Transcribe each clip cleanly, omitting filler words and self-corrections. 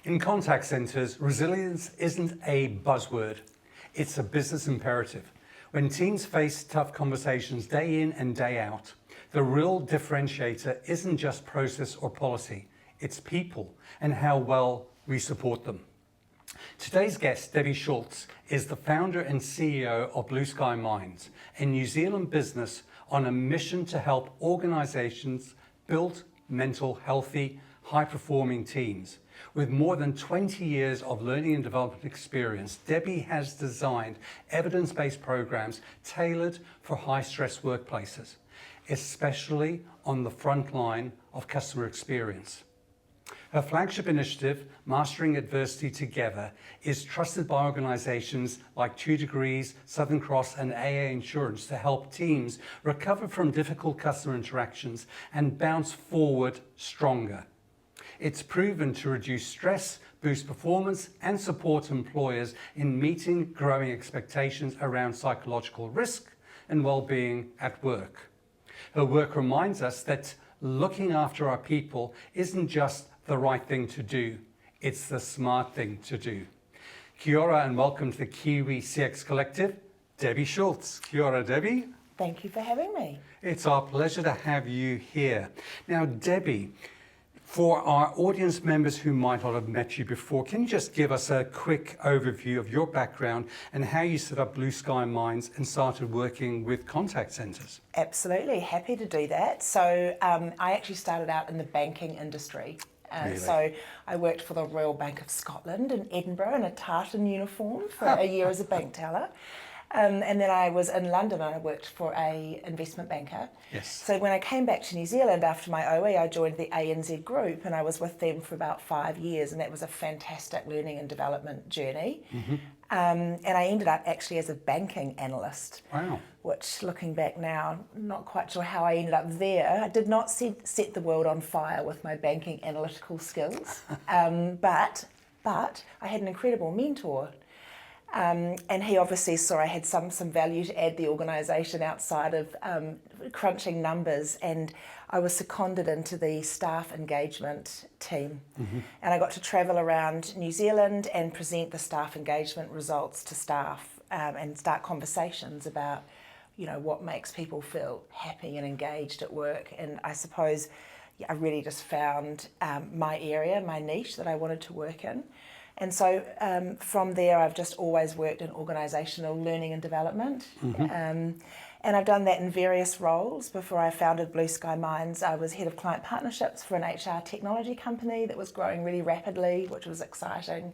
In contact centers, resilience isn't a buzzword, it's a business imperative. When teams face tough conversations day in and day out, the real differentiator isn't just process or policy, it's people and how well we support them. Today's guest, Debbie Schultz, is the founder and CEO of Blue Sky Minds, a New Zealand business on a mission to help organizations build mental healthy, high-performing teams. With more than 20 years of learning and development experience, Debbie has designed evidence-based programs tailored for high-stress workplaces, especially on the front line of customer experience. Her flagship initiative, Mastering Adversity Together, is trusted by organizations like 2 Degrees, Southern Cross, and AA Insurance to help teams recover from difficult customer interactions and bounce forward stronger. It's proven to reduce stress, boost performance, and support employers in meeting growing expectations around psychological risk and well-being at work. Her work reminds us that looking after our people isn't just the right thing to do, it's the smart thing to do. Kia ora and welcome to the Kiwi CX Collective, Debbie Schultz. Kia ora, Debbie. Thank you for having me. It's our pleasure to have you here. Now, Debbie, for our audience members who might not have met you before, can you just give us a quick overview of your background and how you set up Blue Sky Minds and started working with contact centres? Absolutely, happy to do that. So I actually started out in the banking industry. Really? So I worked for the Royal Bank of Scotland in Edinburgh in a tartan uniform for a year as a bank teller. And then I was in London and I worked for an investment banker. Yes. So when I came back to New Zealand after my OE, I joined the ANZ group and I was with them for about 5 years, and that was a fantastic learning and development journey. Mm-hmm. And I ended up actually as a banking analyst. Wow. Which, looking back now, not quite sure how I ended up there. I did not set the world on fire with my banking analytical skills, but I had an incredible mentor. And he obviously saw I had some value to add the organisation outside of crunching numbers, and I was seconded into the staff engagement team. Mm-hmm. And I got to travel around New Zealand and present the staff engagement results to staff and start conversations about, you know, what makes people feel happy and engaged at work. And I suppose I really just found my area, my niche that I wanted to work in. And so from there, I've just always worked in organisational learning and development. Mm-hmm. And I've done that in various roles. Before I founded Blue Sky Minds, I was head of client partnerships for an HR technology company that was growing really rapidly, which was exciting.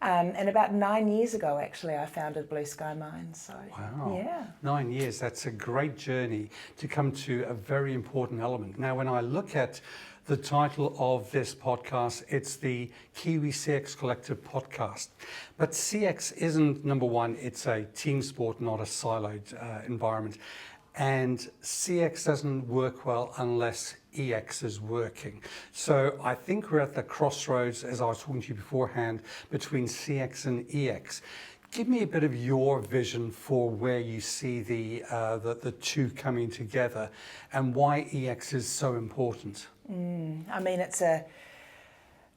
And about 9 years ago, actually, I founded Blue Sky Minds. So, wow, yeah. 9 years, that's a great journey to come to a very important element. Now, when I look at the title of this podcast, it's the Kiwi CX Collective podcast. But CX isn't, number one, it's a team sport, not a siloed environment. And CX doesn't work well unless EX is working. So I think we're at the crossroads, as I was talking to you beforehand, between CX and EX. Give me a bit of your vision for where you see the two coming together and why EX is so important. I mean,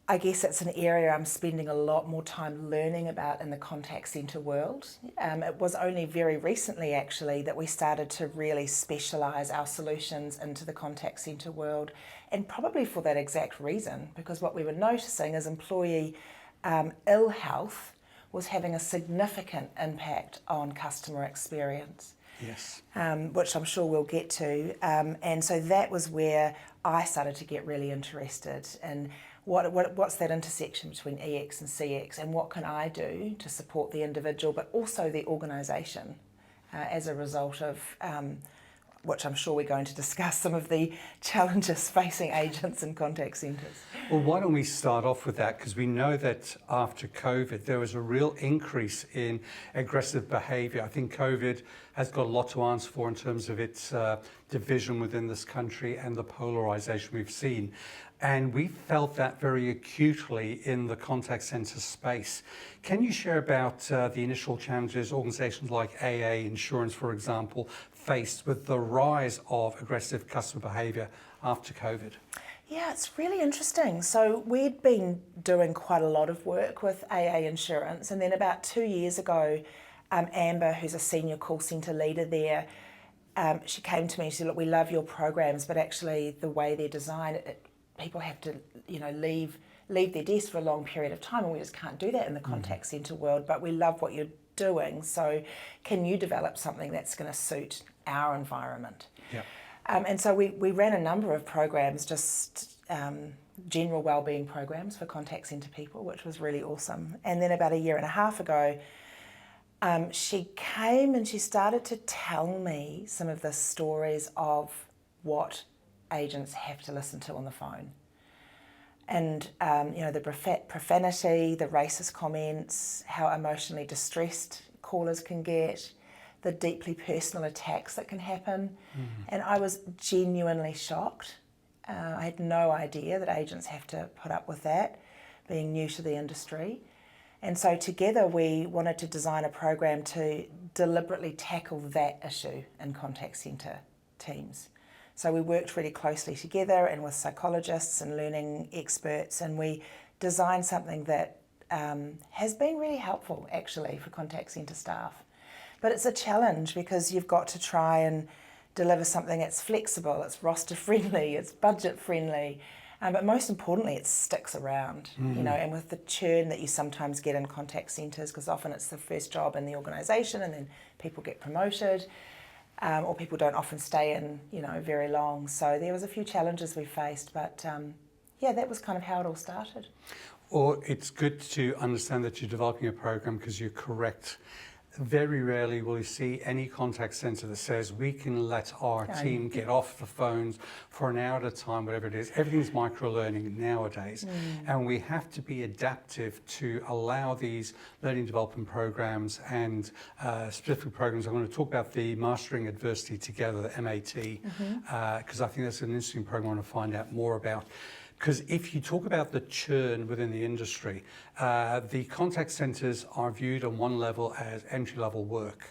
I guess it's an area I'm spending a lot more time learning about in the contact centre world. It was only very recently, actually, that we started to really specialise our solutions into the contact centre world, and probably for that exact reason, because what we were noticing is employee ill health was having a significant impact on customer experience. Yes. Which I'm sure we'll get to. And so that was where I started to get really interested in what's that intersection between EX and CX, and what can I do to support the individual but also the organisation as a result of which I'm sure we're going to discuss, some of the challenges facing agents and contact centres. Well, why don't we start off with that, because we know that after COVID there was a real increase in aggressive behaviour. I think COVID has got a lot to answer for in terms of its division within this country and the polarisation we've seen. And we felt that very acutely in the contact centre space. Can you share about the initial challenges organisations like AA Insurance, for example, faced with the rise of aggressive customer behaviour after COVID? Yeah, it's really interesting. So we'd been doing quite a lot of work with AA Insurance, and then about 2 years ago, Amber, who's a senior call centre leader there, she came to me and she said, look, we love your programs, but actually the way they're designed, people have to, leave their desk for a long period of time, and we just can't do that in the contact centre world, but we love what you're doing, so can you develop something that's going to suit our environment? Yeah. And so we ran a number of programs, just general wellbeing programs for contact centre people, which was really awesome. And then about 1.5 years ago, she came and she started to tell me some of the stories of what agents have to listen to on the phone. And, the profanity, the racist comments, how emotionally distressed callers can get, the deeply personal attacks that can happen. And I was genuinely shocked. I had no idea that agents have to put up with that, being new to the industry. And so together we wanted to design a program to deliberately tackle that issue in contact centre teams. So we worked really closely together and with psychologists and learning experts, and we designed something that has been really helpful actually for contact centre staff. But it's a challenge because you've got to try and deliver something that's flexible, it's roster friendly, it's budget friendly, but most importantly, it sticks around, and with the churn that you sometimes get in contact centres, because often it's the first job in the organisation and then people get promoted, or people don't often stay in, very long. So there was a few challenges we faced, but that was kind of how it all started. Or it's good to understand that you're developing a program because you're correct. Very rarely will you see any contact centre that says we can let our team get off the phones for an hour at a time, whatever it is. Everything's micro-learning nowadays. And we have to be adaptive to allow these learning development programs and specific programs. I'm going to talk about the Mastering Adversity Together, the MAT, because I think that's an interesting program I want to find out more about. Because if you talk about the churn within the industry, the contact centres are viewed on one level as entry-level work.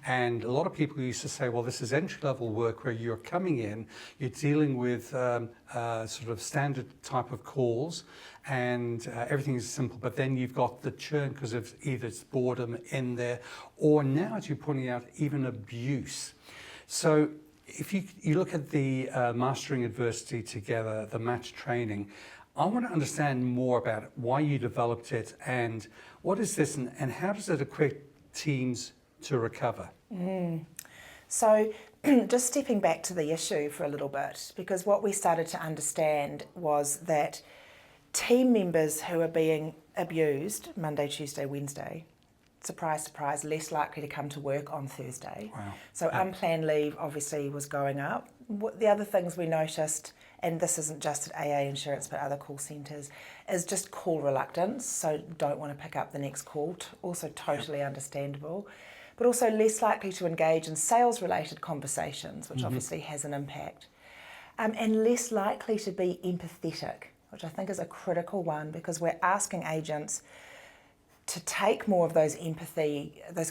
And a lot of people used to say, well, this is entry-level work where you're coming in, you're dealing with sort of standard type of calls, and everything is simple, but then you've got the churn because of either it's boredom in there, or now, as you're pointing out, even abuse. So if you look at the Mastering Adversity Together, the match training, I want to understand more about why you developed it and what is this and how does it equip teams to recover? So just stepping back to the issue for a little bit, because what we started to understand was that team members who are being abused Monday, Tuesday, Wednesday, surprise, surprise, less likely to come to work on Thursday. Wow. So unplanned leave obviously was going up. The other things we noticed, and this isn't just at AA Insurance but other call centres, is just call reluctance, so don't want to pick up the next call, also totally understandable. But also less likely to engage in sales-related conversations, which obviously has an impact. And less likely to be empathetic, which I think is a critical one because we're asking agents to take more of those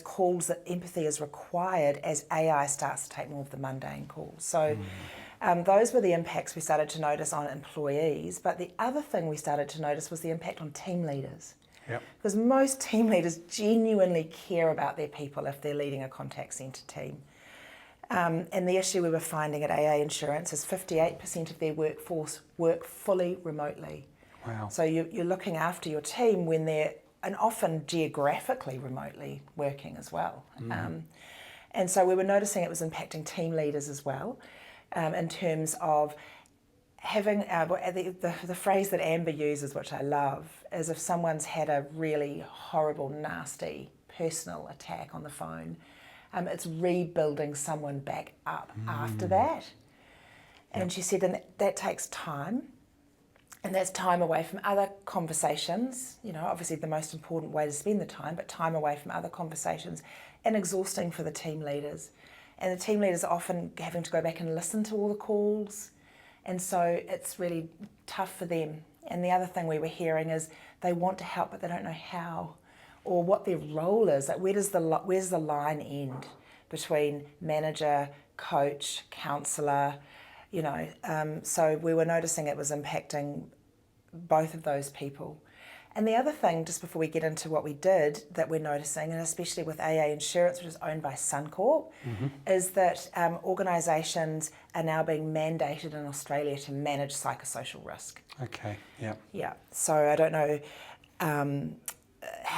calls that empathy is required as AI starts to take more of the mundane calls. So those were the impacts we started to notice on employees. But the other thing we started to notice was the impact on team leaders. Yep. Because most team leaders genuinely care about their people if they're leading a contact centre team. And the issue we were finding at AA Insurance is 58% of their workforce work fully remotely. Wow. So you're looking after your team when they're and often geographically remotely working as well. And so we were noticing it was impacting team leaders as well, in terms of having, the phrase that Amber uses, which I love, is if someone's had a really horrible, nasty personal attack on the phone, it's rebuilding someone back up after that. And she said, and that takes time. And that's time away from other conversations, obviously the most important way to spend the time, but time away from other conversations, and exhausting for the team leaders. And the team leaders are often having to go back and listen to all the calls, and so it's really tough for them. And the other thing we were hearing is they want to help, but they don't know how, or what their role is. Like where's the line end between manager, coach, counsellor, So we were noticing it was impacting both of those people. And the other thing, just before we get into what we did, that we're noticing, and especially with AA Insurance, which is owned by Suncorp, is that organisations are now being mandated in Australia to manage psychosocial risk. Okay, yeah. Yeah, so I don't know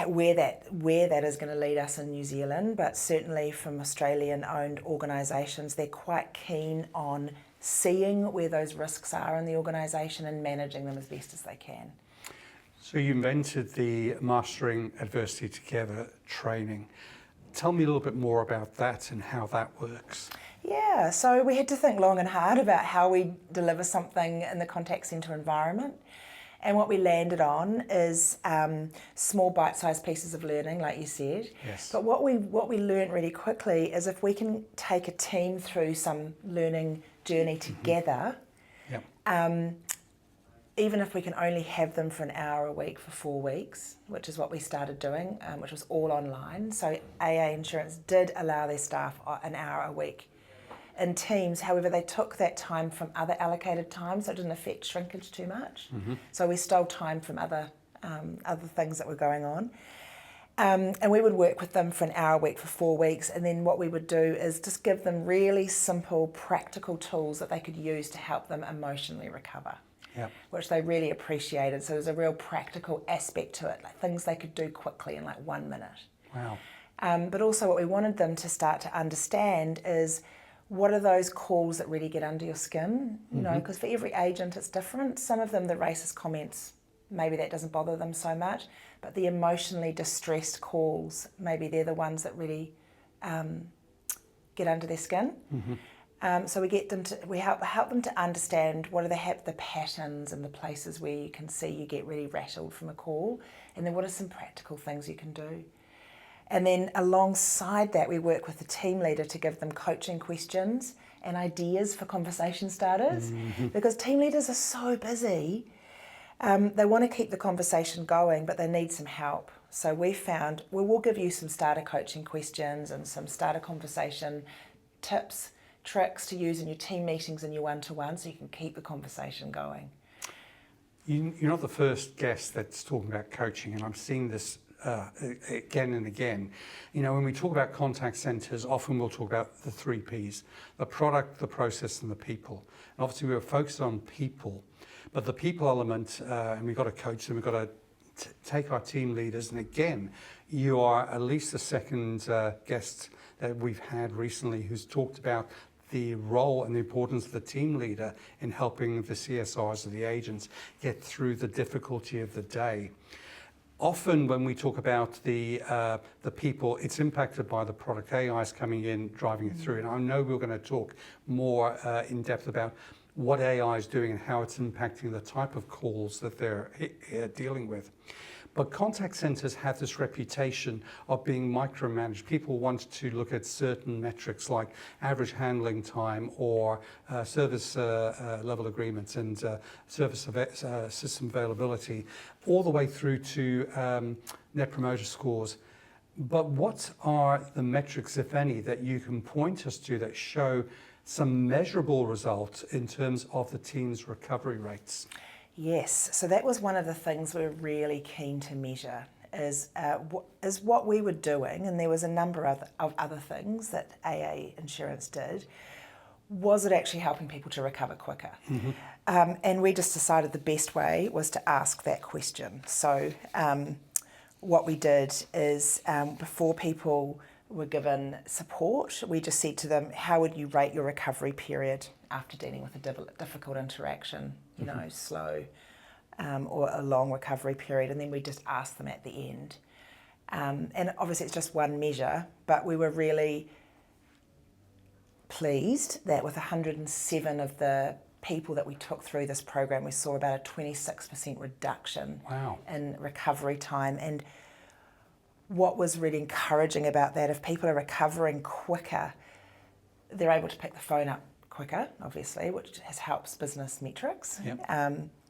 where that is going to lead us in New Zealand, but certainly from Australian-owned organisations, they're quite keen on seeing where those risks are in the organisation and managing them as best as they can. So you invented the Mastering Adversity Together training. Tell me a little bit more about that and how that works. Yeah, so we had to think long and hard about how we deliver something in the contact centre environment. And what we landed on is small bite-sized pieces of learning, like you said. Yes. But what we learned really quickly is if we can take a team through some learning journey together, even if we can only have them for an hour a week for 4 weeks, which is what we started doing, which was all online. So AA Insurance did allow their staff an hour a week in teams. However, they took that time from other allocated time, so it didn't affect shrinkage too much. So we stole time from other things that were going on. And we would work with them for an hour a week for 4 weeks, and then what we would do is just give them really simple, practical tools that they could use to help them emotionally recover. Yep. Which they really appreciated. So there's a real practical aspect to it, like things they could do quickly in like 1 minute. Wow. But also what we wanted them to start to understand is what are those calls that really get under your skin, you know, because for every agent it's different. Some of them, the racist comments, maybe that doesn't bother them so much, but the emotionally distressed calls, maybe they're the ones that really get under their skin. So we help them to understand what are the patterns and the places where you can see you get really rattled from a call, and then what are some practical things you can do. And then alongside that, we work with the team leader to give them coaching questions and ideas for conversation starters, because team leaders are so busy. They want to keep the conversation going, but they need some help. So we found we'll give you some starter coaching questions and some starter conversation tips, tricks to use in your team meetings and your one-to-one, so you can keep the conversation going. You're not the first guest that's talking about coaching, and I'm seeing this again and again. You know, when we talk about contact centres, often we'll talk about the 3 Ps: the product, the process, and the people. And obviously we were focused on people, but the people element, and we've got to coach them, we've got to take our team leaders, and again, you are at least the second guest that we've had recently who's talked about the role and the importance of the team leader in helping the CSRs of the agents get through the difficulty of the day. Often when we talk about the people, it's impacted by the product. AI is coming in, driving it through. And I know we're going to talk more in depth about what AI is doing and how it's impacting the type of calls that they're dealing with. But contact centres have this reputation of being micromanaged. People want to look at certain metrics like average handling time or service level agreements and service system availability, all the way through to net promoter scores. But what are the metrics, if any, that you can point us to that show some measurable results in terms of the team's recovery rates? Yes, so that was one of the things we were really keen to measure, is what we were doing, and there was a number of other things that AA Insurance did. Was it actually helping people to recover quicker? And we just decided the best way was to ask that question. So what we did is before people were given support, we just said to them, how would you rate your recovery period after dealing with a difficult interaction, you know, slow or a long recovery period, and then we just asked them at the end. And obviously it's just one measure, but we were really pleased that with 107 of the people that we took through this program, we saw about a 26% reduction in recovery time. And what was really encouraging about that, if people are recovering quicker, they're able to pick the phone up quicker, obviously, which helps business metrics.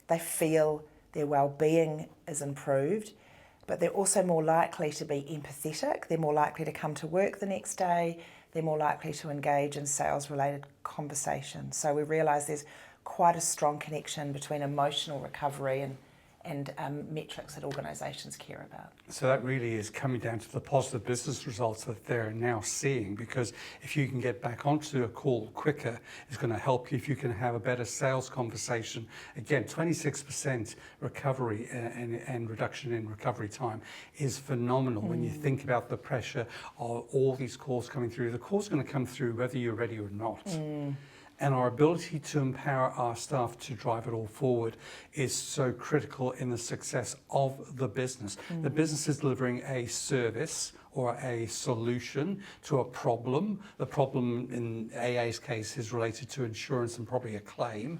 They feel their well-being is improved, but they're also more likely to be empathetic. They're more likely to come to work the next day. they're more likely to engage in sales-related conversations. So we realise there's quite a strong connection between emotional recovery and metrics that organisations care about. So that really is coming down to the positive business results that they're now seeing, because if you can get back onto a call quicker, it's going to help you. If you can have a better sales conversation, again, 26% recovery and reduction in recovery time is phenomenal. When you think about the pressure of all these calls coming through, the call's going to come through whether you're ready or not. And our ability to empower our staff to drive it all forward is so critical in the success of the business. The business is delivering a service or a solution to a problem. The problem in AA's case is related to insurance and probably a claim.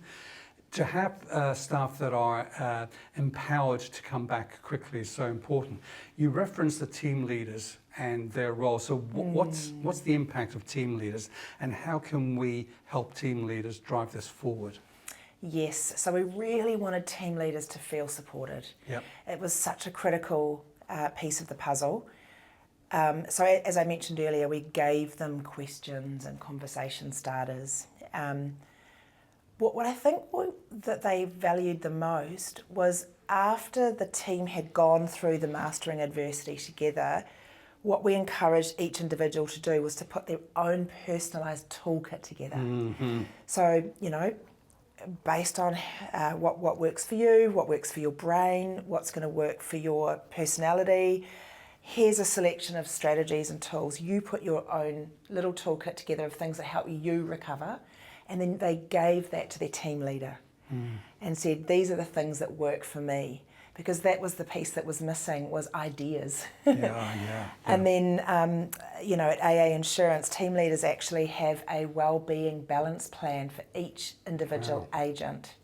To have staff that are empowered to come back quickly is so important. You referenced the team leaders and their role. So what's the impact of team leaders, and how can we help team leaders drive this forward? Yes, so we really wanted team leaders to feel supported. Yep. It was such a critical piece of the puzzle. So as I mentioned earlier, we gave them questions and conversation starters. What I think that they valued the most was after the team had gone through the mastering adversity together, what we encouraged each individual to do was to put their own personalised toolkit together. So, you know, based on what works for you, what works for your brain, what's going to work for your personality, here's a selection of strategies and tools. You put your own little toolkit together of things that help you recover. And then they gave that to their team leader and said, these are the things that work for me. Because that was the piece that was missing, was ideas. And then, you know, at AA Insurance, team leaders actually have a wellbeing balance plan for each individual agent.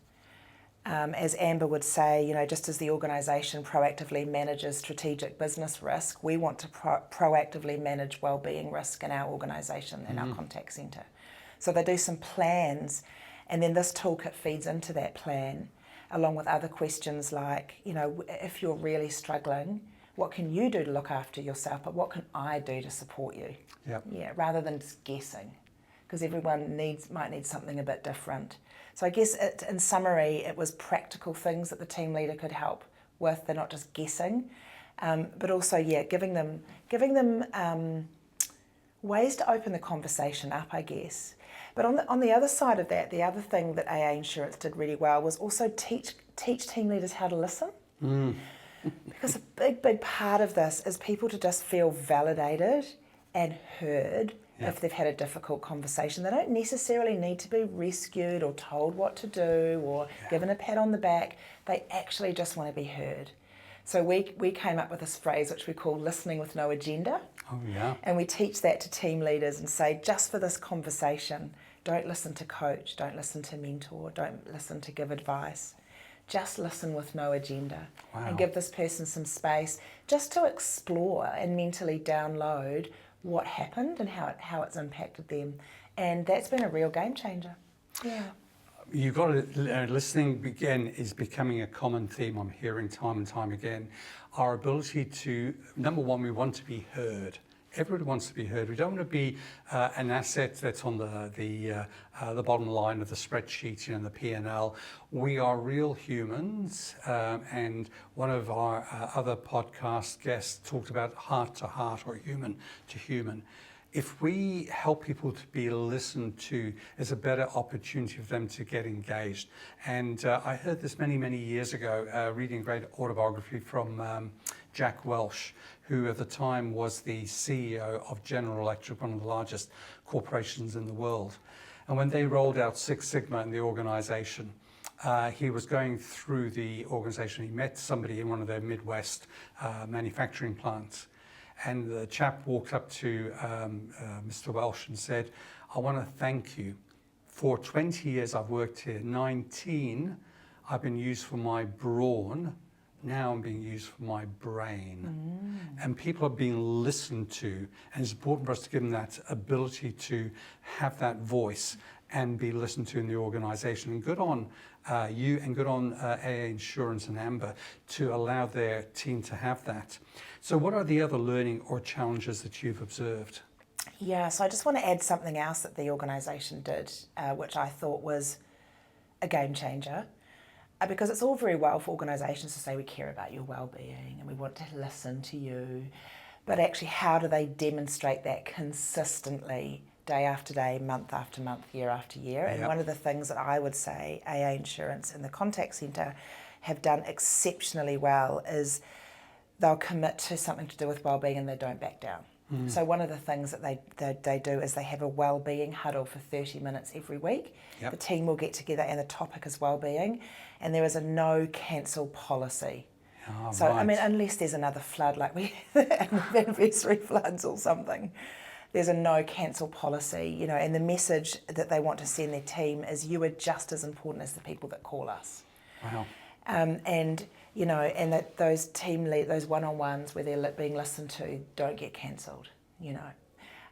As Amber would say, you know, just as the organisation proactively manages strategic business risk, we want to proactively manage wellbeing risk in our organisation and our contact centre. So they do some plans, and then this toolkit feeds into that plan, along with other questions like, you know, if you're really struggling, what can you do to look after yourself, but what can I do to support you? Yeah, rather than just guessing, because everyone might need something a bit different. So I guess in summary, it was practical things that the team leader could help with. They're not just guessing, but also, giving them ways to open the conversation up, I guess. But on the other side of that, the other thing that AA Insurance did really well was also teach team leaders how to listen. Because a big part of this is people to just feel validated and heard if they've had a difficult conversation. They don't necessarily need to be rescued or told what to do or given a pat on the back. They actually just want to be heard. So we came up with this phrase which we call listening with no agenda. And we teach that to team leaders and say, just for this conversation, don't listen to coach, don't listen to mentor, don't listen to give advice. Just listen with no agenda and give this person some space just to explore and mentally download what happened and how it's impacted them. And that's been a real game changer. You've got to, listening again is becoming a common theme I'm hearing time and time again. Our ability to, number one, we want to be heard. Everybody wants to be heard. We don't want to be an asset that's on the bottom line of the spreadsheet, you know, the P&L. We are real humans, and one of our other podcast guests talked about heart to heart or human to human. If we help people to be listened to, there's a better opportunity for them to get engaged. And I heard this many, many years ago, reading a great autobiography from Jack Welch, who at the time was the CEO of General Electric, one of the largest corporations in the world. And when they rolled out Six Sigma in the organization, he was going through the organization. He met somebody in one of their Midwest manufacturing plants. And the chap walked up to Mr. Welsh and said, I want to thank you. For 20 years I've worked here. 19, I've been used for my brawn. Now I'm being used for my brain. And people are being listened to. And it's important for us to give them that ability to have that voice and be listened to in the organization. And good on you and good on AA Insurance and Amber to allow their team to have that. So what are the other learning or challenges that you've observed? Yeah, so I just want to add something else that the organisation did, which I thought was a game changer. Because it's all very well for organisations to say we care about your well-being and we want to listen to you, but actually how do they demonstrate that consistently, day after day, month after month, year after year? And one of the things that I would say AA Insurance and the contact centre have done exceptionally well is they'll commit to something to do with well-being and they don't back down. So one of the things that they do is they have a well-being huddle for 30 minutes every week. The team will get together and the topic is well-being, and there is a no cancel policy. So I mean, unless there's another flood like we anniversary floods or something, there's a no cancel policy, you know, and the message that they want to send their team is you are just as important as the people that call us. Wow. And you know, and that those those one-on-ones where they're being listened to don't get cancelled, you know.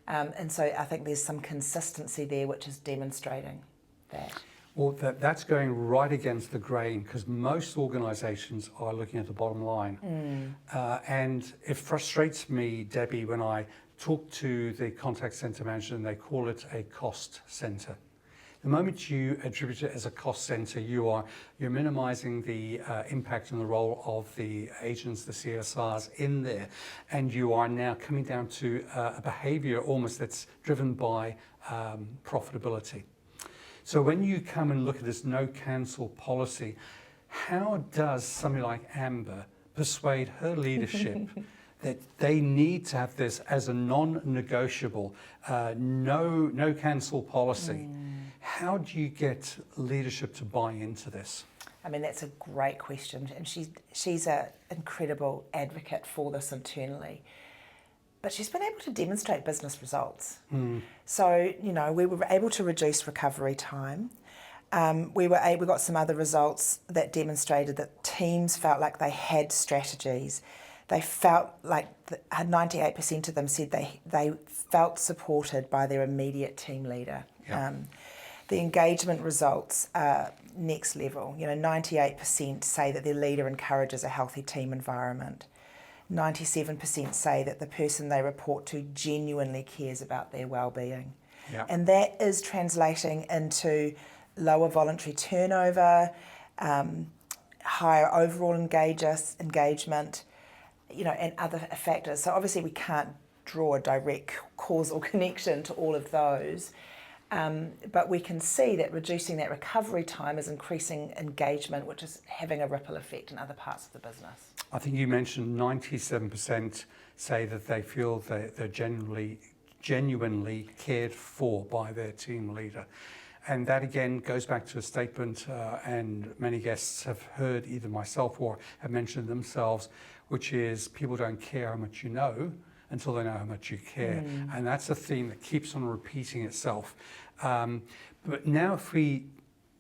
And so I think there's some consistency there which is demonstrating that. Well, that's going right against the grain because most organisations are looking at the bottom line. And it frustrates me, Debbie, when I talk to the contact centre manager and they call it a cost centre. The moment you attribute it as a cost centre, you're minimising the impact and the role of the agents, the CSRs in there, and you are now coming down to a behaviour almost that's driven by profitability. So when you come and look at this no cancel policy, how does somebody like Amber persuade her leadership that they need to have this as a non-negotiable, no cancel policy? How do you get leadership to buy into this? I mean, that's a great question, and she's an incredible advocate for this internally. But she's been able to demonstrate business results. So, you know, we were able to reduce recovery time. We got some other results that demonstrated that teams felt like they had strategies. They felt like 98% of them said they felt supported by their immediate team leader. The engagement results are next level. You know, 98% say that their leader encourages a healthy team environment. 97% say that the person they report to genuinely cares about their well-being. And that is translating into lower voluntary turnover, higher overall engagement, you know, and other factors. So obviously we can't draw a direct causal connection to all of those. But we can see that reducing that recovery time is increasing engagement, which is having a ripple effect in other parts of the business. I think you mentioned 97% say that they feel they're genuinely cared for by their team leader. And that again goes back to a statement, and many guests have heard either myself or have mentioned themselves, which is people don't care how much you know until they know how much you care. And that's a theme that keeps on repeating itself. But now if we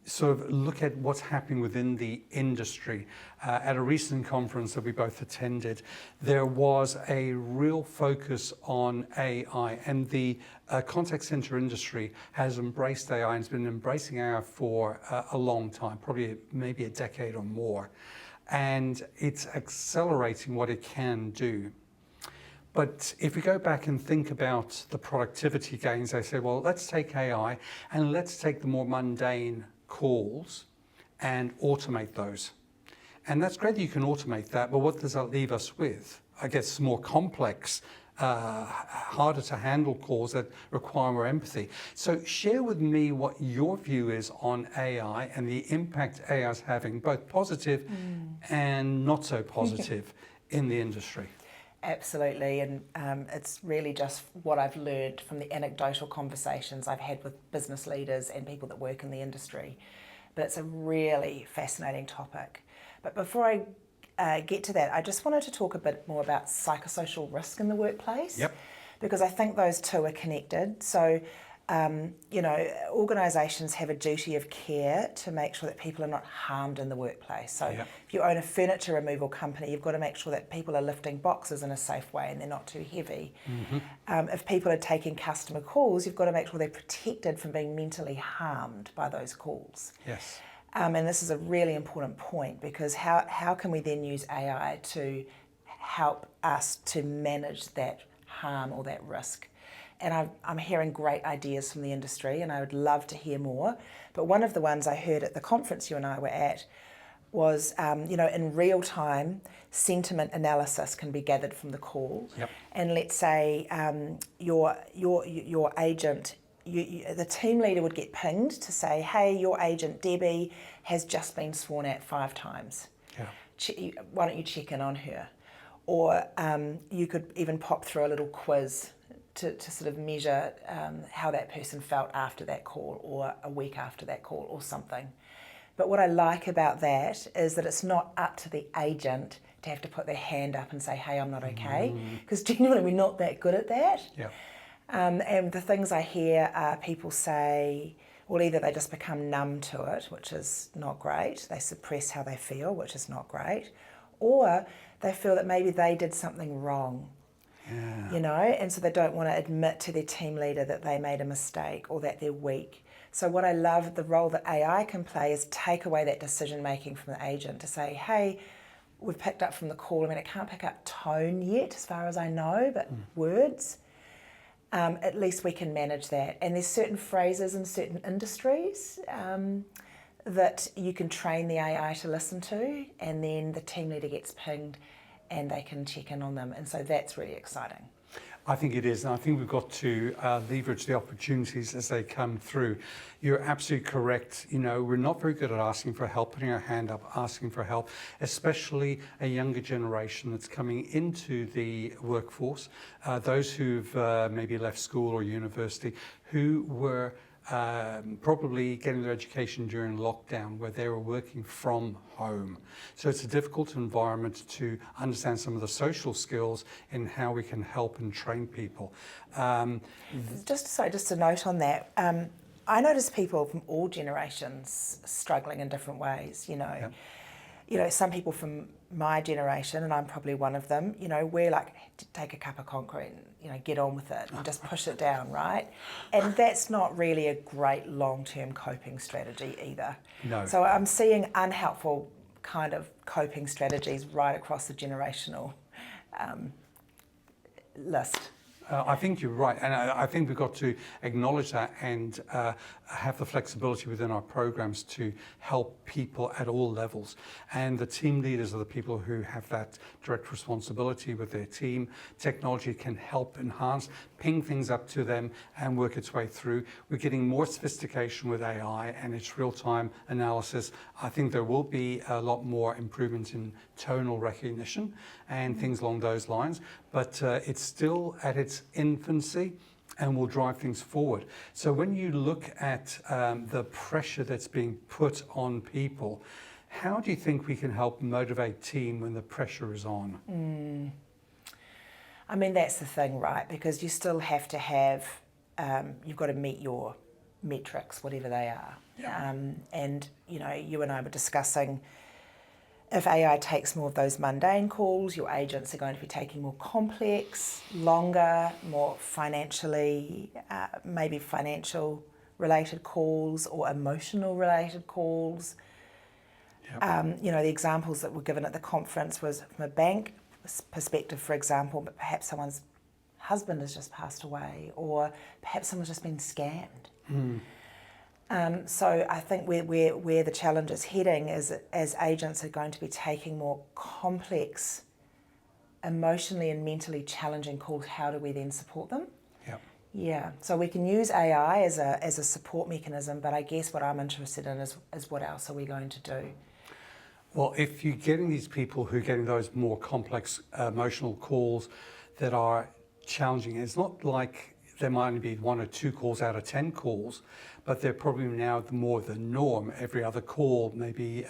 sort of look at what's happening within the industry, at a recent conference that we both attended, there was a real focus on AI, and the contact center industry has embraced AI and has been embracing AI for a long time, probably maybe a decade or more. And it's accelerating what it can do. But if we go back and think about the productivity gains, they say, well, let's take AI and let's take the more mundane calls and automate those. And that's great that you can automate that, but what does that leave us with? I guess more complex, harder to handle calls that require more empathy. So share with me what your view is on AI and the impact AI is having, both positive and not so positive in the industry. Absolutely, and it's really just what I've learned from the anecdotal conversations I've had with business leaders and people that work in the industry. But it's a really fascinating topic. But before I get to that, I just wanted to talk a bit more about psychosocial risk in the workplace. Because I think those two are connected. So, you know, organisations have a duty of care to make sure that people are not harmed in the workplace. So if you own a furniture removal company, you've got to make sure that people are lifting boxes in a safe way and they're not too heavy. If people are taking customer calls, you've got to make sure they're protected from being mentally harmed by those calls. And this is a really important point, because how can we then use AI to help us to manage that harm or that risk? and I'm hearing great ideas from the industry, and I would love to hear more. But one of the ones I heard at the conference you and I were at was, in real time, sentiment analysis can be gathered from the call. Yep. And let's say your agent, the team leader would get pinged to say, hey, your agent Debbie has just been sworn at 5 times. Yeah. Why don't you check in on her? Or you could even pop through a little quiz to sort of measure how that person felt after that call, or a week after that call, or something. But what I like about that is that it's not up to the agent to have to put their hand up and say, hey, I'm not okay, because genuinely we're not that good at that. Yeah. And the things I hear are people say, well, either they just become numb to it, which is not great, they suppress how they feel, which is not great, or they feel that maybe they did something wrong. Yeah. And so they don't want to admit to their team leader that they made a mistake or that they're weak. So what I love, the role that AI can play, is take away that decision making from the agent to say, hey, we've picked up from the call. I mean, it can't pick up tone yet, as far as I know, but words. At least we can manage that. And there's certain phrases in certain industries that you can train the AI to listen to, and then the team leader gets pinged and they can check in on them. And so that's really exciting. I think it is, and I think we've got to leverage the opportunities as they come through. You're absolutely correct. We're not very good at asking for help, putting our hand up, asking for help, especially a younger generation that's coming into the workforce, those who've maybe left school or university, who were probably getting their education during lockdown, where they were working from home. So it's a difficult environment to understand some of the social skills in how we can help and train people. Just a note on that. I notice people from all generations struggling in different ways. Some people from my generation, and I'm probably one of them, we're like, take a cup of concrete and, get on with it and just push it down, right? And that's not really a great long-term coping strategy either. No. So I'm seeing unhelpful kind of coping strategies right across the generational list. I think you're right, and I think we've got to acknowledge that and have the flexibility within our programs to help people at all levels. And the team leaders are the people who have that direct responsibility with their team. Technology can help enhance, ping things up to them and work its way through. We're getting more sophistication with AI and its real-time analysis. I think there will be a lot more improvement in tonal recognition and things along those lines, but it's still at its infancy and will drive things forward. So when you look at the pressure that's being put on people, how do you think we can help motivate team when the pressure is on? I mean, that's the thing, right? Because you still have to have, you've got to meet your metrics, whatever they are. Yeah. And, you and I were discussing, if AI takes more of those mundane calls, your agents are going to be taking more complex, longer, more financially, maybe financial related calls or emotional related calls. Yep. The examples that were given at the conference was from a bank perspective, for example, but perhaps someone's husband has just passed away, or perhaps someone's just been scammed. So I think where the challenge is heading is, as agents are going to be taking more complex, emotionally and mentally challenging calls, how do we then support them? Yep. Yeah, so we can use AI as a support mechanism, but I guess what I'm interested in is what else are we going to do? Well, if you're getting these people who are getting those more complex emotional calls that are challenging, it's not like there might only be 1 or 2 calls out of 10 calls, but they're probably now more the norm. Every other call, maybe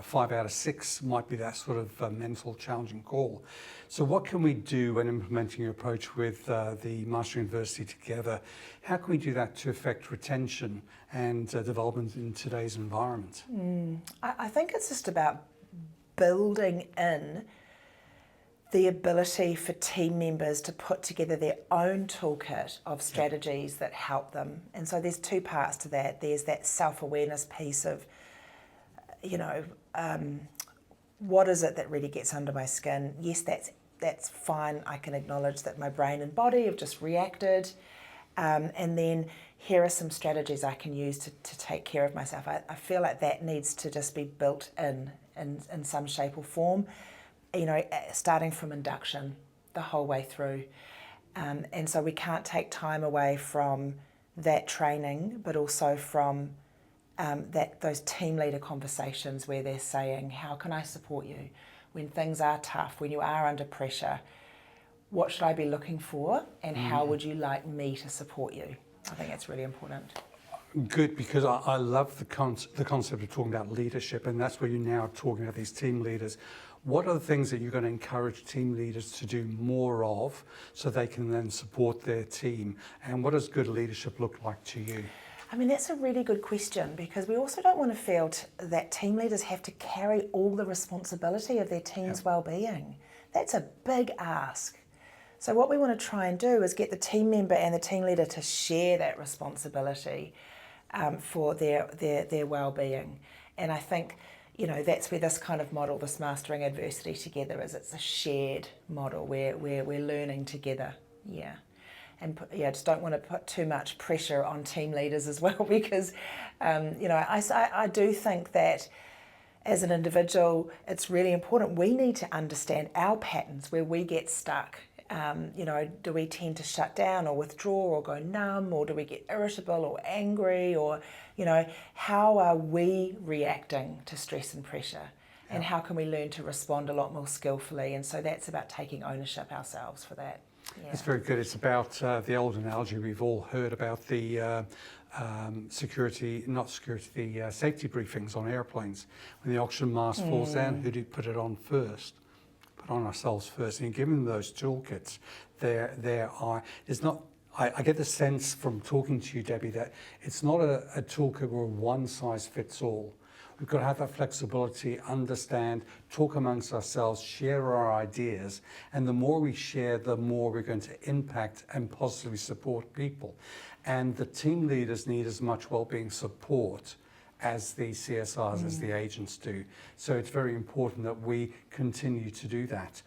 5 out of 6 might be that sort of mental challenging call. So what can we do when implementing your approach with the Master University together? How can we do that to affect retention and development in today's environment? I think it's just about building in the ability for team members to put together their own toolkit of strategies that help them. And so there's 2 parts to that. There's that self-awareness piece of, what is it that really gets under my skin? Yes, that's that's fine. I can acknowledge that my brain and body have just reacted. And then here are some strategies I can use to take care of myself. I feel like that needs to just be built in some shape or form, starting from induction the whole way through. And so we can't take time away from that training, but also from those team leader conversations where they're saying, how can I support you when things are tough, when you are under pressure? What should I be looking for, and how would you like me to support you? I think that's really important. Good, because I love the concept of talking about leadership, and that's where you're now talking about these team leaders. What are the things that you're going to encourage team leaders to do more of so they can then support their team? And what does good leadership look like to you? I mean, that's a really good question, because we also don't want to feel that team leaders have to carry all the responsibility of their team's well-being. That's a big ask. So what we want to try and do is get the team member and the team leader to share that responsibility for their well-being. And I think, that's where this kind of model, this mastering adversity together, is. It's a shared model where we're learning together. Yeah. And just don't want to put too much pressure on team leaders as well, because, I do think that as an individual, it's really important. We need to understand our patterns where we get stuck. Do we tend to shut down or withdraw or go numb, or do we get irritable or angry, or, how are we reacting to stress and pressure? And how can we learn to respond a lot more skillfully? And so that's about taking ownership ourselves for that. Yeah. It's very good. It's about the old analogy we've all heard about, the safety briefings on airplanes. When the oxygen mask falls down, who do you put it on first? Put on ourselves first. And given those toolkits, I get the sense from talking to you, Debbie, that it's not a toolkit where one size fits all. We've got to have that flexibility, understand, talk amongst ourselves, share our ideas, and the more we share, the more we're going to impact and positively support people. And the team leaders need as much well-being support as the CSRs, as the agents do. So it's very important that we continue to do that.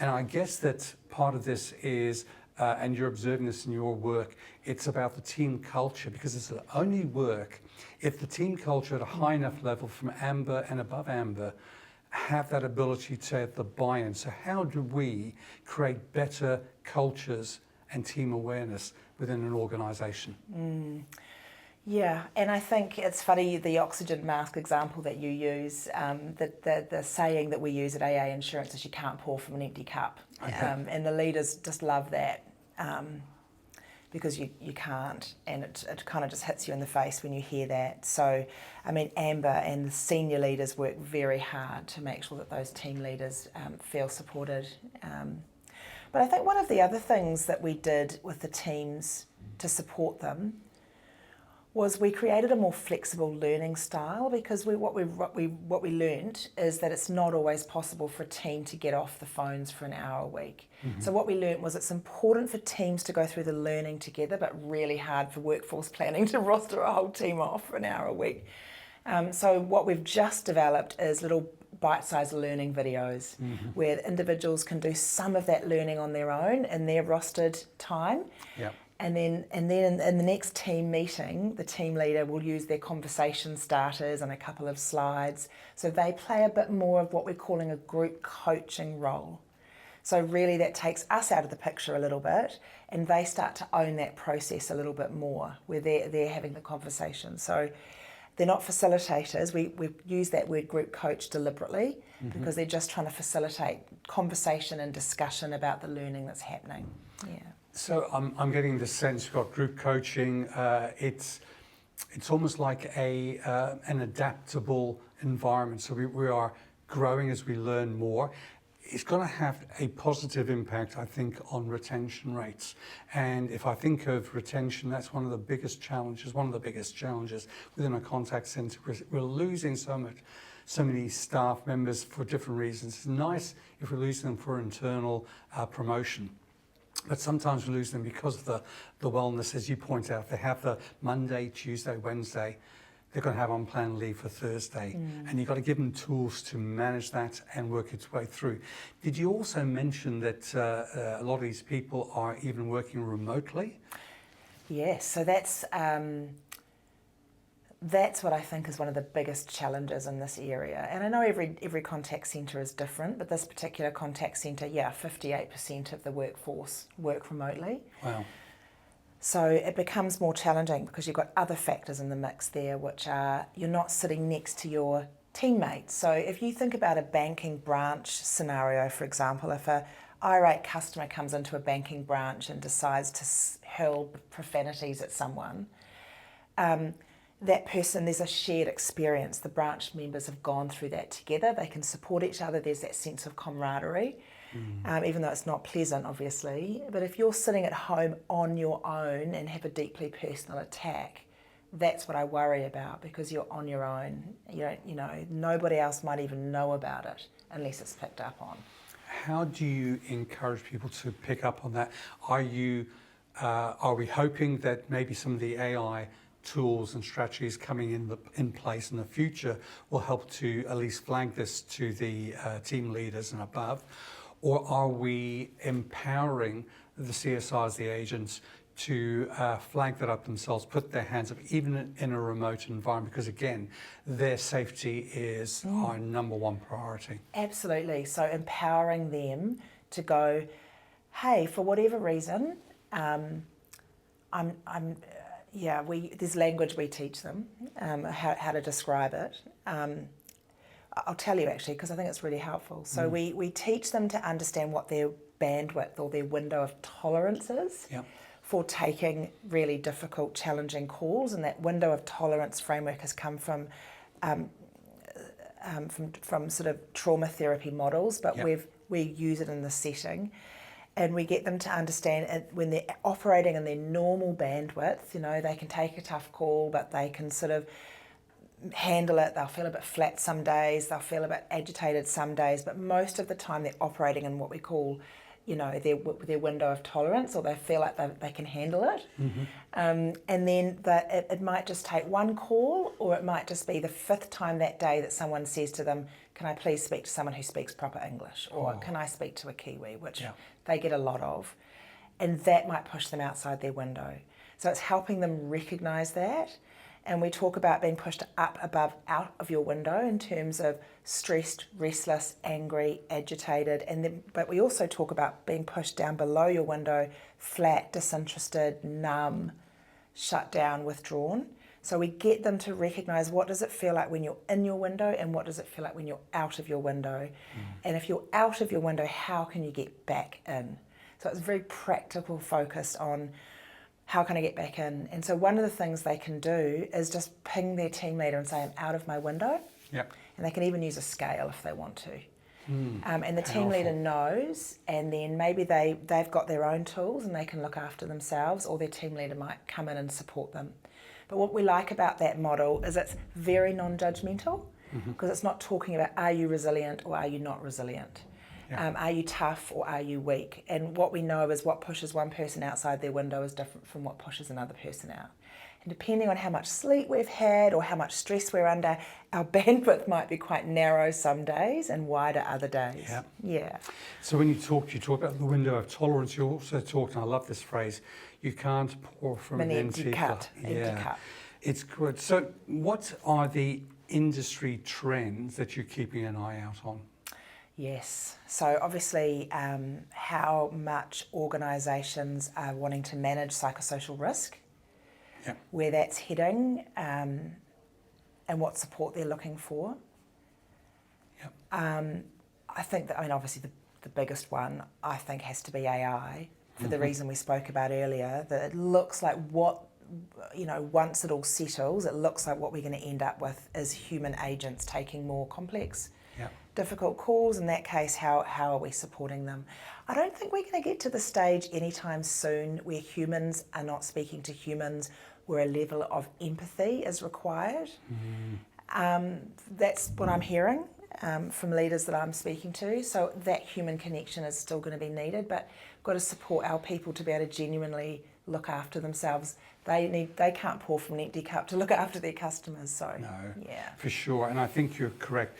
And I guess that part of this is, and you're observing this in your work, it's about the team culture, because it's only work if the team culture at a high enough level from amber and above amber have that ability to have the buy-in. So how do we create better cultures and team awareness within an organisation? Yeah, and I think it's funny, the oxygen mask example that you use, the saying that we use at AA Insurance is you can't pour from an empty cup. Okay. And the leaders just love that. Because you can't, and it kind of just hits you in the face when you hear that. So, I mean, Amber and the senior leaders work very hard to make sure that those team leaders feel supported. But I think one of the other things that we did with the teams to support them was we created a more flexible learning style, because what we learned is that it's not always possible for a team to get off the phones for an hour a week. So what we learned was it's important for teams to go through the learning together, but really hard for workforce planning to roster a whole team off for an hour a week. So what we've just developed is little bite-sized learning videos where individuals can do some of that learning on their own in their rostered time. Yep. And then in the next team meeting, the team leader will use their conversation starters and a couple of slides. So they play a bit more of what we're calling a group coaching role. So really that takes us out of the picture a little bit, and they start to own that process a little bit more, where they're having the conversation. So they're not facilitators. We use that word group coach deliberately because they're just trying to facilitate conversation and discussion about the learning that's happening. Yeah. So I'm getting the sense you've got group coaching. It's almost like an adaptable environment. So we are growing as we learn more. It's going to have a positive impact, I think, on retention rates. And if I think of retention, that's one of the biggest challenges within a contact centre. We're losing so many staff members for different reasons. It's nice if we're losing them for internal promotion. But sometimes we lose them because of the wellness, as you point out. They have the Monday, Tuesday, Wednesday. they're going to have unplanned leave for Thursday, and you've got to give them tools to manage that and work its way through. Did you also mention that a lot of these people are even working remotely? Yes, so that's what I think is one of the biggest challenges in this area. And I know every contact centre is different, but this particular contact centre, 58% of the workforce work remotely. Wow. So it becomes more challenging because you've got other factors in the mix there, which are you're not sitting next to your teammates. So if you think about a banking branch scenario, for example, if a irate customer comes into a banking branch and decides to hurl profanities at someone, that person, there's a shared experience. The branch members have gone through that together. They can support each other. There's that sense of camaraderie, even though it's not pleasant, obviously. But if you're sitting at home on your own and have a deeply personal attack, that's what I worry about, because you're on your own. Nobody else might even know about it unless it's picked up on. How do you encourage people to pick up on that? Are we hoping that maybe some of the AI tools and strategies coming in place in the future will help to at least flag this to the team leaders and above? Or are we empowering the CSRs, the agents, to flag that up themselves, put their hands up, even in a remote environment? Because again, their safety is our number one priority. Absolutely. So empowering them to go, hey, for whatever reason, there's language we teach them, how to describe it. I'll tell you actually, because I think it's really helpful. So we teach them to understand what their bandwidth or their window of tolerance is for taking really difficult, challenging calls, and that window of tolerance framework has come from sort of trauma therapy models, but we use it in this setting. And we get them to understand it when they're operating in their normal bandwidth, they can take a tough call, but they can sort of handle it. They'll feel a bit flat some days, they'll feel a bit agitated some days, but most of the time they're operating in what we call, their window of tolerance, or they feel like they can handle it. And then it might just take one call, or it might just be the 5th time that day that someone says to them, can I please speak to someone who speaks proper English? Or can I speak to a Kiwi, which they get a lot of. And that might push them outside their window. So it's helping them recognise that. And we talk about being pushed up, above, out of your window in terms of stressed, restless, angry, agitated. But we also talk about being pushed down below your window, flat, disinterested, numb, shut down, withdrawn. So we get them to recognise what does it feel like when you're in your window and what does it feel like when you're out of your window. And if you're out of your window, how can you get back in? So it's very practical, focused on how can I get back in? And so one of the things they can do is just ping their team leader and say, I'm out of my window. And they can even use a scale if they want to. And the team leader knows, and then maybe they've got their own tools and they can look after themselves, or their team leader might come in and support them. But what we like about that model is it's very non-judgmental, because it's not talking about are you resilient or are you not resilient. Are you tough or are you weak? And what we know is what pushes one person outside their window is different from what pushes another person out. And depending on how much sleep we've had or how much stress we're under, our bandwidth might be quite narrow some days and wider other days. So when you talk about the window of tolerance, you also talked, and I love this phrase, you can't pour from an empty cup. It's good. So what are the industry trends that you're keeping an eye out on? Yes, so obviously how much organisations are wanting to manage psychosocial risk, where that's heading, and what support they're looking for. I think that, obviously the biggest one I think has to be AI, for the reason we spoke about earlier, that it looks like once it all settles, it looks like what we're going to end up with is human agents taking more complex, difficult calls. In that case, how are we supporting them? I don't think we're going to get to the stage anytime soon where humans are not speaking to humans, where a level of empathy is required. That's what I'm hearing. from leaders that I'm speaking to. So that human connection is still going to be needed, but we've got to support our people to be able to genuinely look after themselves. They can't pour from an empty cup to look after their customers. So No, yeah, for sure. And I think you're correct.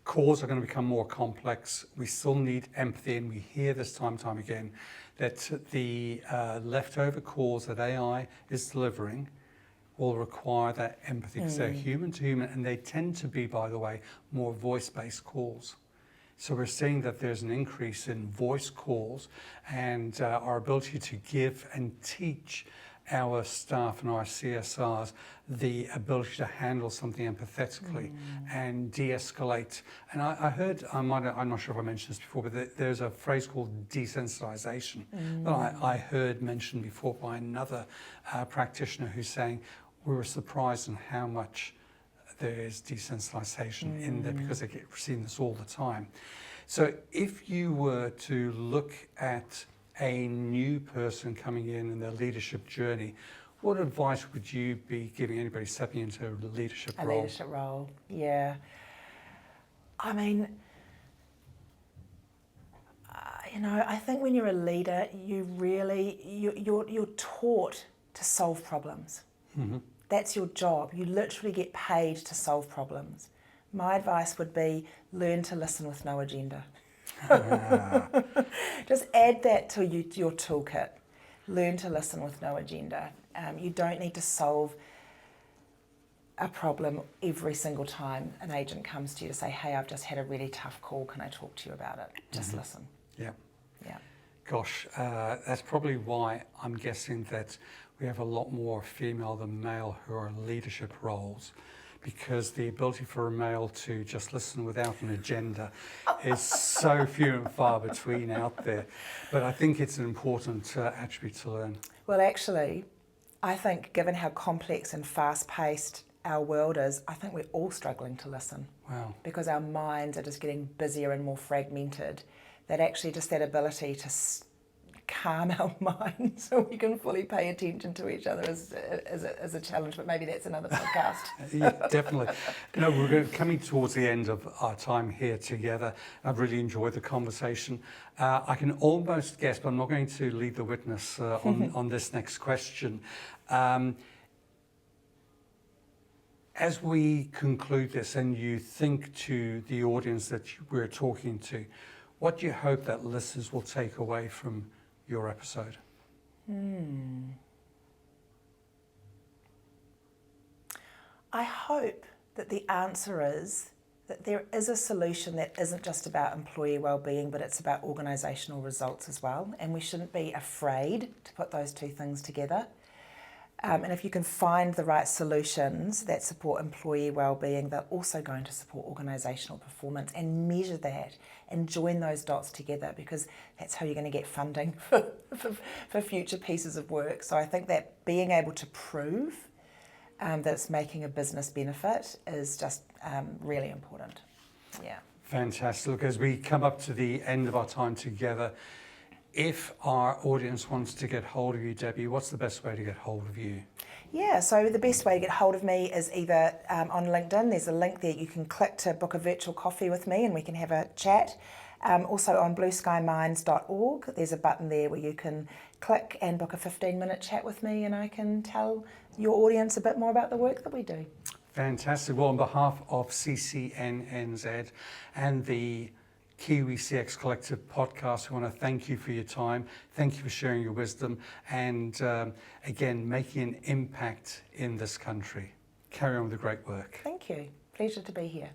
Calls are going to become more complex. We still need empathy, and we hear this time and time again that the leftover calls that AI is delivering will require that empathy because they're human to human, and they tend to be, by the way, more voice-based calls. So we're seeing that there's an increase in voice calls, and our ability to give and teach our staff and our CSRs the ability to handle something empathetically and de-escalate. And I heard, I'm not sure if I mentioned this before, but there's a phrase called desensitization that I heard mentioned before by another practitioner who's saying we were surprised in how much there is desensitization in there because we're seeing this all the time. So if you were to look at a new person coming in their leadership journey, what advice would you be giving anybody stepping into a leadership role? A leadership role, yeah. I mean, I think when you're a leader, you're taught to solve problems. Mm-hmm. That's your job. You literally get paid to solve problems. My advice would be learn to listen with no agenda. Just add that to your toolkit. Learn to listen with no agenda. You don't need to solve a problem every single time an agent comes to you to say, hey, I've just had a really tough call, can I talk to you about it? Just listen. Yeah. Yeah. Gosh, that's probably why I'm guessing that we have a lot more female than male who are in leadership roles, because the ability for a male to just listen without an agenda is so few and far between out there. But I think it's an important attribute to learn. Well, actually, I think given how complex and fast-paced our world is, I think we're all struggling to listen. Wow. Because our minds are just getting busier and more fragmented. That actually just that ability to calm our minds so we can fully pay attention to each other is a challenge, but maybe that's another podcast. Yeah, definitely. No, we're coming towards the end of our time here together. I've really enjoyed the conversation. I can almost guess, but I'm not going to lead the witness on this next question. As we conclude this and you think to the audience that we're talking to, what do you hope that listeners will take away from your episode? I hope that the answer is that there is a solution that isn't just about employee well-being, but it's about organisational results as well, and we shouldn't be afraid to put those two things together. And if you can find the right solutions that support employee well-being, they're also going to support organisational performance, and measure that and join those dots together, because that's how you're going to get funding for future pieces of work. So I think that being able to prove that it's making a business benefit is just really important. Yeah. Fantastic. Look, as we come up to the end of our time together, if our audience wants to get hold of you, Debbie, what's the best way to get hold of you? Yeah, so the best way to get hold of me is either on LinkedIn. There's a link there you can click to book a virtual coffee with me and we can have a chat. Also on blueskyminds.org, there's a button there where you can click and book a 15-minute chat with me, and I can tell your audience a bit more about the work that we do. Fantastic. Well, on behalf of CCNNZ and the Kiwi CX Collective podcast, we want to thank you for your time. Thank you for sharing your wisdom and, again, making an impact in this country. Carry on with the great work. Thank you. Pleasure to be here.